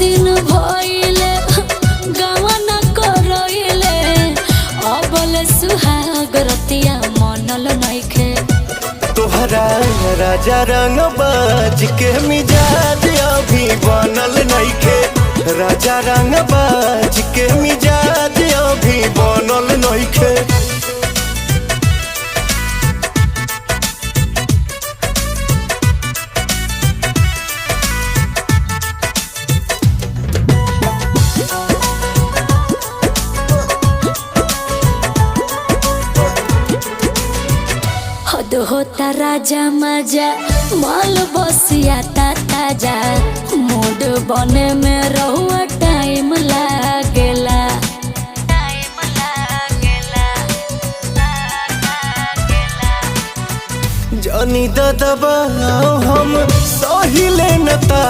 दिन भइले गावा न करइले अबल सुहाग रतिया मनल नइखे। तोहरा राजा रंग बाज के मिजाज अभी बनल नइखे। राजा रंग बाज के मिजाज अभी बनल नइखे। हद होता राजा मजा माल बसिया ताजा मूड बने में रहुआ टाइम लागेला। जानी दबा हम सही ले नता